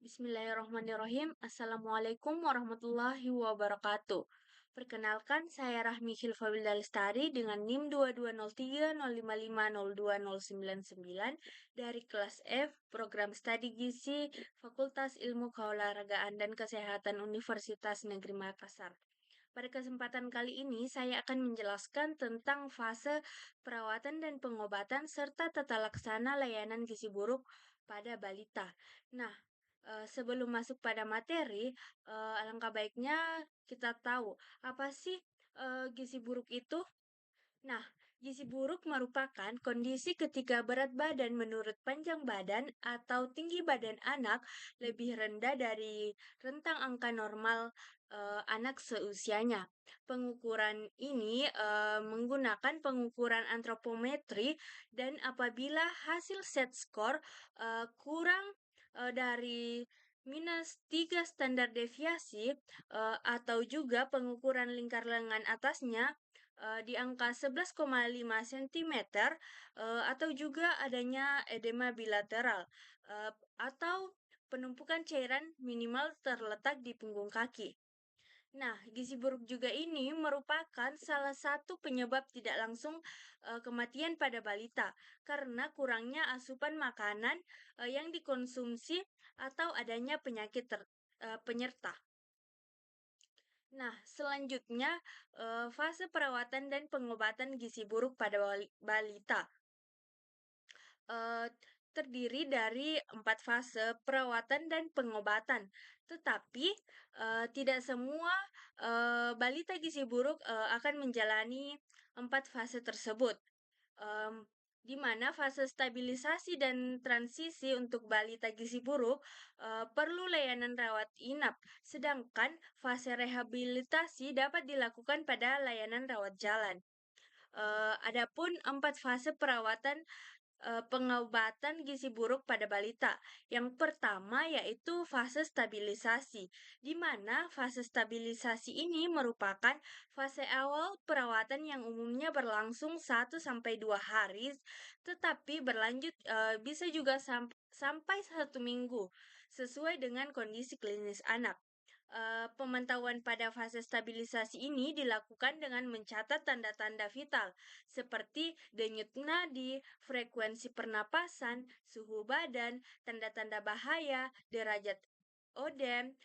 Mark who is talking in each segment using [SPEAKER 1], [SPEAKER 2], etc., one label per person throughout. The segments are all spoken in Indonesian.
[SPEAKER 1] Bismillahirrahmanirrahim. Assalamualaikum warahmatullahi wabarakatuh. Perkenalkan, saya Rahmi Khilfawilda Lestari dengan NIM 220305502099 dari kelas F, Program Studi Gizi, Fakultas Ilmu Keolahragaan dan Kesehatan Universitas Negeri Makassar. Pada kesempatan kali ini, saya akan menjelaskan tentang fase perawatan dan pengobatan serta tata laksana layanan gizi buruk pada balita. Nah, sebelum masuk pada materi, alangkah baiknya kita tahu apa sih gizi buruk itu. Nah, gizi buruk merupakan kondisi ketika berat badan menurut panjang badan atau tinggi badan anak lebih rendah dari rentang angka normal anak seusianya. Pengukuran ini menggunakan pengukuran antropometri dan apabila hasil set score kurang dari -3 standar deviasi atau juga pengukuran lingkar lengan atasnya di angka 11,5 cm atau juga adanya edema bilateral atau penumpukan cairan minimal terletak di punggung kaki. Nah, gizi buruk juga ini merupakan salah satu penyebab tidak langsung kematian pada balita karena kurangnya asupan makanan yang dikonsumsi atau adanya penyakit penyerta. Nah, selanjutnya fase perawatan dan pengobatan gizi buruk pada balita eh, terdiri dari 4 fase perawatan dan pengobatan. Tetapi tidak semua balita gizi buruk akan menjalani 4 fase tersebut. Em, di mana fase stabilisasi dan transisi untuk balita gizi buruk perlu layanan rawat inap, sedangkan fase rehabilitasi dapat dilakukan pada layanan rawat jalan. Adapun 4 fase perawatan pengobatan gizi buruk pada balita. Yang pertama yaitu fase stabilisasi, di mana fase stabilisasi ini merupakan fase awal perawatan yang umumnya berlangsung 1 sampai 2 hari, tetapi berlanjut bisa juga sampai 1 minggu, sesuai dengan kondisi klinis anak. Pemantauan pada fase stabilisasi ini dilakukan dengan mencatat tanda-tanda vital seperti denyut nadi, frekuensi pernapasan, suhu badan, tanda-tanda bahaya, derajat odem,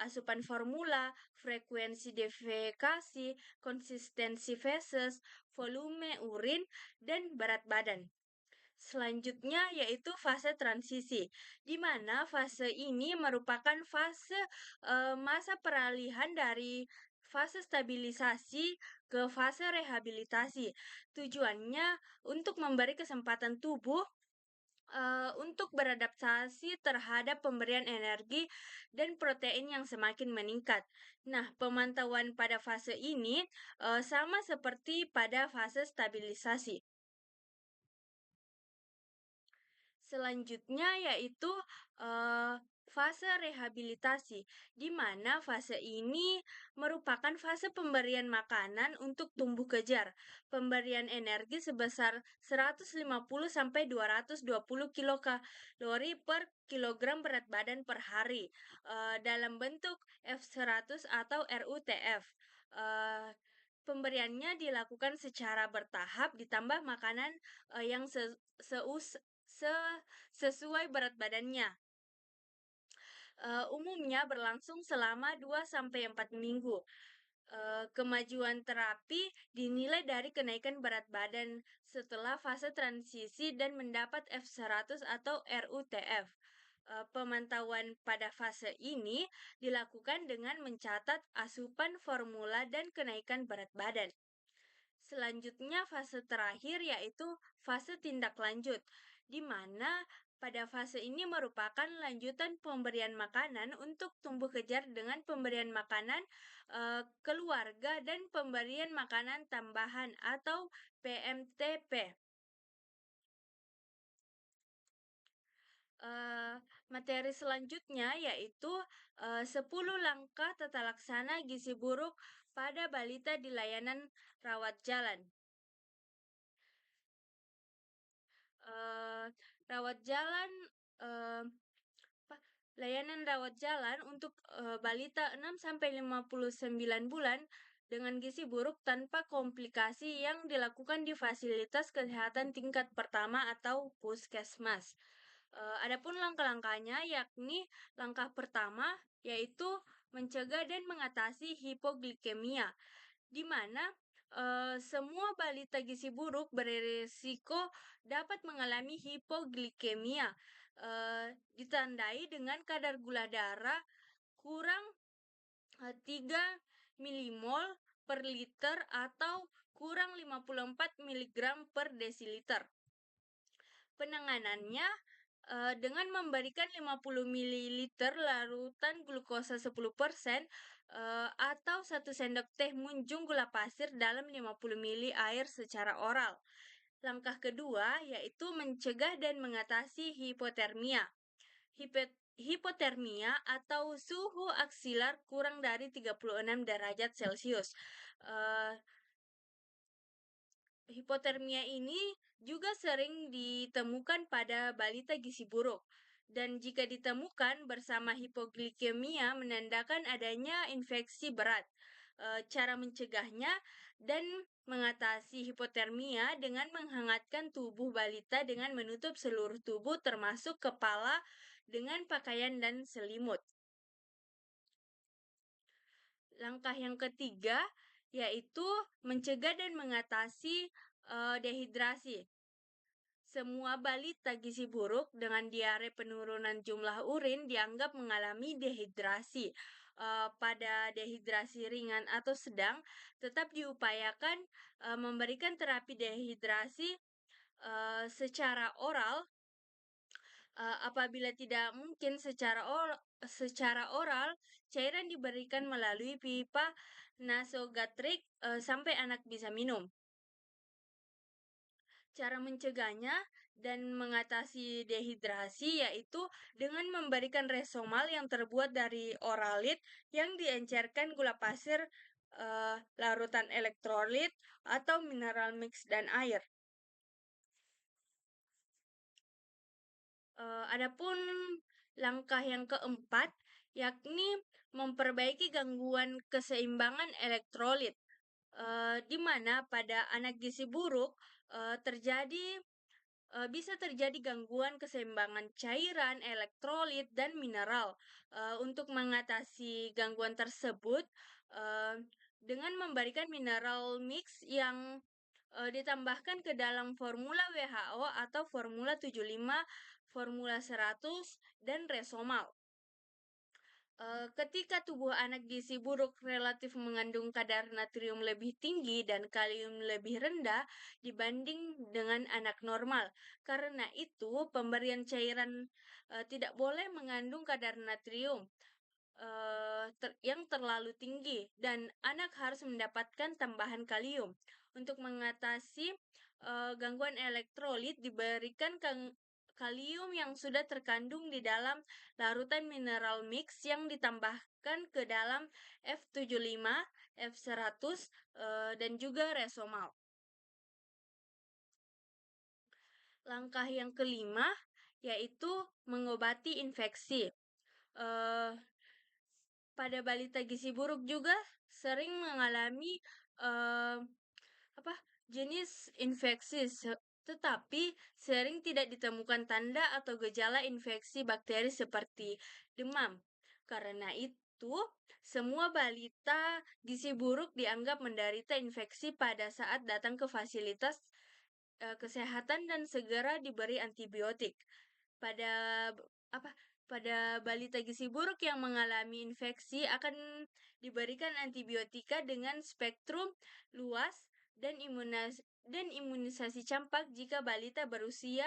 [SPEAKER 1] asupan formula, frekuensi defekasi, konsistensi feses, volume urin, dan berat badan. Selanjutnya yaitu fase transisi, di mana fase ini merupakan fase masa peralihan dari fase stabilisasi ke fase rehabilitasi. Tujuannya untuk memberi kesempatan tubuh untuk beradaptasi terhadap pemberian energi dan protein yang semakin meningkat. Nah, pemantauan pada fase ini sama seperti pada fase stabilisasi. Selanjutnya yaitu fase rehabilitasi, di mana fase ini merupakan fase pemberian makanan untuk tumbuh kejar, pemberian energi sebesar 150 sampai 220 kilokalori per kilogram berat badan per hari dalam bentuk F100 atau RUTF. Pemberiannya dilakukan secara bertahap ditambah makanan yang sesuai berat badannya. Umumnya berlangsung selama 2 sampai 4 minggu. Kemajuan terapi dinilai dari kenaikan berat badan setelah fase transisi dan mendapat F100 atau RUTF. Pemantauan pada fase ini dilakukan dengan mencatat asupan formula dan kenaikan berat badan. Selanjutnya fase terakhir yaitu fase tindak lanjut, di mana pada fase ini merupakan lanjutan pemberian makanan untuk tumbuh kejar dengan pemberian makanan keluarga dan pemberian makanan tambahan atau PMTP. Materi selanjutnya yaitu 10 langkah tata laksana gizi buruk pada balita di layanan rawat jalan. Rawat jalan, layanan rawat jalan untuk balita 6 sampai 59 bulan dengan gizi buruk tanpa komplikasi yang dilakukan di fasilitas kesehatan tingkat pertama atau puskesmas. Adapun langkah-langkahnya yakni langkah pertama yaitu mencegah dan mengatasi hipoglikemia, di mana semua balita gizi buruk berisiko dapat mengalami hipoglikemia, ditandai dengan kadar gula darah kurang 3 milimol per liter atau kurang 54 miligram per desiliter. Penanganannya dengan memberikan 50 mililiter larutan glukosa 10% atau 1 sendok teh munjung gula pasir dalam 50 mili air secara oral. Langkah kedua yaitu mencegah dan mengatasi hipotermia. Hipotermia atau suhu aksilar kurang dari 36 derajat Celcius. Hipotermia ini juga sering ditemukan pada balita gizi buruk, dan jika ditemukan bersama hipoglikemia menandakan adanya infeksi berat. Cara mencegahnya dan mengatasi hipotermia dengan menghangatkan tubuh balita dengan menutup seluruh tubuh termasuk kepala dengan pakaian dan selimut. Langkah yang ketiga yaitu mencegah dan mengatasi dehidrasi. Semua balita gizi buruk dengan diare penurunan jumlah urin dianggap mengalami dehidrasi. Pada dehidrasi ringan atau sedang, tetap diupayakan memberikan terapi dehidrasi secara oral. Apabila tidak mungkin secara oral, cairan diberikan melalui pipa nasogastrik sampai anak bisa minum. Cara mencegahnya dan mengatasi dehidrasi yaitu dengan memberikan resomal yang terbuat dari oralit yang diencerkan gula pasir, larutan elektrolit atau mineral mix dan air. Adapun langkah yang keempat yakni memperbaiki gangguan keseimbangan elektrolit, di mana pada anak gizi buruk bisa terjadi gangguan keseimbangan cairan, elektrolit, dan mineral. Untuk mengatasi gangguan tersebut, dengan memberikan mineral mix yang ditambahkan ke dalam formula WHO atau formula 75, formula 100, dan resomal. Ketika tubuh anak gizi buruk relatif mengandung kadar natrium lebih tinggi dan kalium lebih rendah dibanding dengan anak normal. Karena itu, pemberian cairan tidak boleh mengandung kadar natrium yang terlalu tinggi dan anak harus mendapatkan tambahan kalium. Untuk mengatasi gangguan elektrolit diberikan kalium yang sudah terkandung di dalam larutan mineral mix yang ditambahkan ke dalam F75, F100, dan juga resomal. Langkah yang kelima yaitu mengobati infeksi. Pada balita gizi buruk juga sering mengalami jenis infeksi, tetapi sering tidak ditemukan tanda atau gejala infeksi bakteri seperti demam. Karena itu, semua balita gizi buruk dianggap menderita infeksi pada saat datang ke fasilitas kesehatan dan segera diberi antibiotik. Pada balita gizi buruk yang mengalami infeksi akan diberikan antibiotika dengan spektrum luas dan imunisasi campak jika balita berusia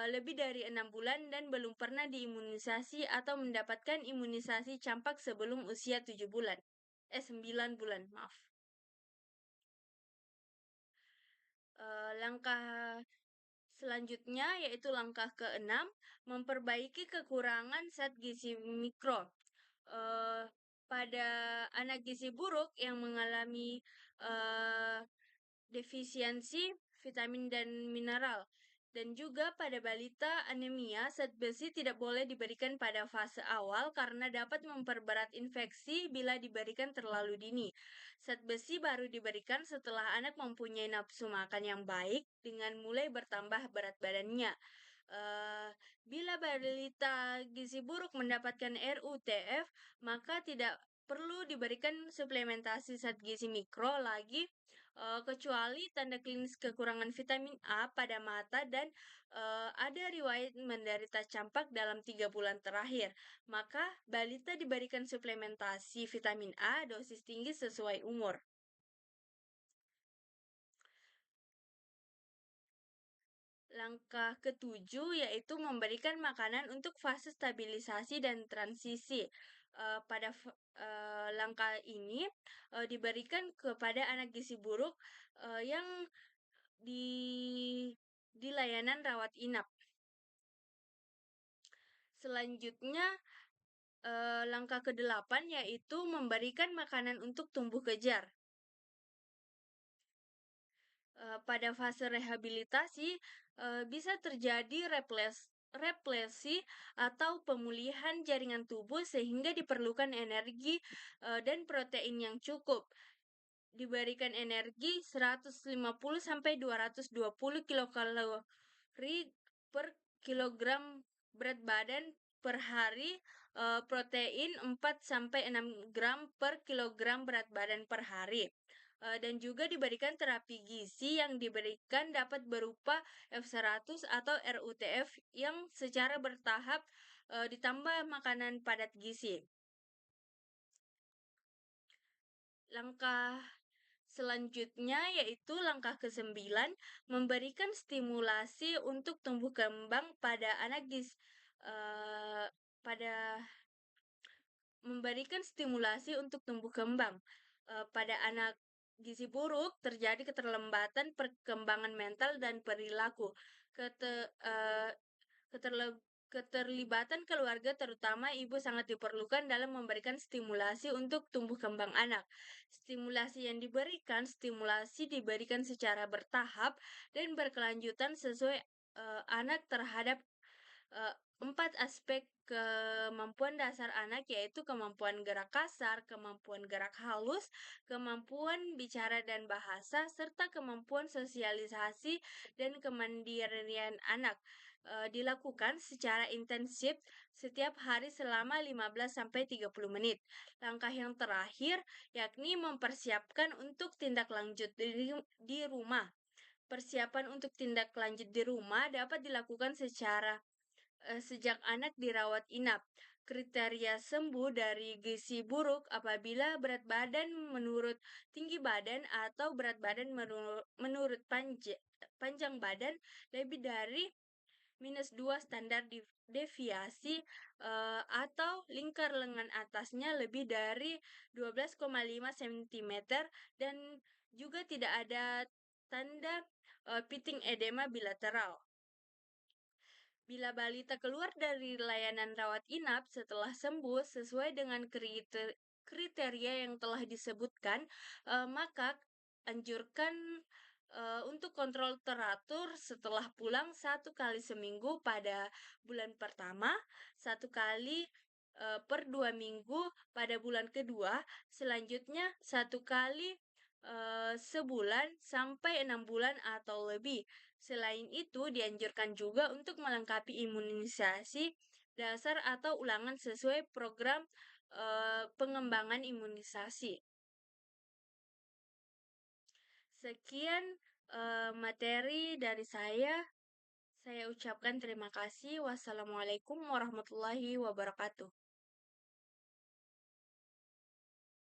[SPEAKER 1] lebih dari 6 bulan dan belum pernah diimunisasi atau mendapatkan imunisasi campak sebelum usia 9 bulan, maaf. Langkah selanjutnya yaitu langkah keenam, memperbaiki kekurangan zat gizi mikro. Pada anak gizi buruk yang mengalami defisiensi vitamin dan mineral, Dan juga pada balita anemia, zat besi tidak boleh diberikan pada fase awal karena dapat memperberat infeksi bila diberikan terlalu dini. Zat besi baru diberikan setelah anak mempunyai nafsu makan yang baik dengan mulai bertambah berat badannya. Eh, Bila balita gizi buruk mendapatkan RUTF, maka tidak perlu diberikan suplementasi zat gizi mikro lagi, kecuali tanda klinis kekurangan vitamin A pada mata dan ada riwayat menderita campak dalam 3 bulan terakhir. Maka balita diberikan suplementasi vitamin A dosis tinggi sesuai umur. Langkah ketujuh yaitu memberikan makanan untuk fase stabilisasi dan transisi. Langkah ini diberikan kepada anak gizi buruk yang di di layanan rawat inap. Selanjutnya, langkah kedelapan yaitu memberikan makanan untuk tumbuh kejar. Pada fase rehabilitasi, bisa terjadi replesi atau pemulihan jaringan tubuh sehingga diperlukan energi dan protein yang cukup. Diberikan energi 150 sampai 220 kilokalori per kilogram berat badan per hari, protein 4 sampai 6 gram per kilogram berat badan per hari. Dan juga diberikan terapi gizi yang diberikan dapat berupa F100 atau RUTF yang secara bertahap ditambah makanan padat gizi. Langkah selanjutnya yaitu langkah ke-9, memberikan stimulasi untuk tumbuh kembang pada anak pada memberikan stimulasi untuk tumbuh kembang. Pada anak gizi buruk terjadi keterlambatan perkembangan mental dan perilaku. Kete, eh, Keterlibatan keluarga terutama ibu sangat diperlukan dalam memberikan stimulasi untuk tumbuh kembang anak. Stimulasi diberikan secara bertahap dan berkelanjutan sesuai anak terhadap eh, 4 aspek kemampuan dasar anak yaitu kemampuan gerak kasar, kemampuan gerak halus, kemampuan bicara dan bahasa, serta kemampuan sosialisasi dan kemandirian anak. Dilakukan secara intensif setiap hari selama 15-30 menit. Langkah yang terakhir yakni mempersiapkan untuk tindak lanjut di rumah. Persiapan untuk tindak lanjut di rumah dapat dilakukan sejak anak dirawat inap. Kriteria sembuh dari gizi buruk apabila berat badan menurut tinggi badan atau berat badan menurut panjang badan lebih dari -2 standar deviasi, atau lingkar lengan atasnya lebih dari 12,5 cm dan juga tidak ada tanda pitting edema bilateral. Bila balita keluar dari layanan rawat inap setelah sembuh sesuai dengan kriteria yang telah disebutkan, maka anjurkan untuk kontrol teratur setelah pulang 1 kali seminggu pada bulan pertama, 1 kali per 2 minggu pada bulan kedua, selanjutnya 1 kali sebulan sampai 6 bulan atau lebih. Selain itu, dianjurkan juga untuk melengkapi imunisasi dasar atau ulangan sesuai program pengembangan imunisasi. Sekian materi dari saya. Saya ucapkan terima kasih. Wassalamualaikum warahmatullahi wabarakatuh.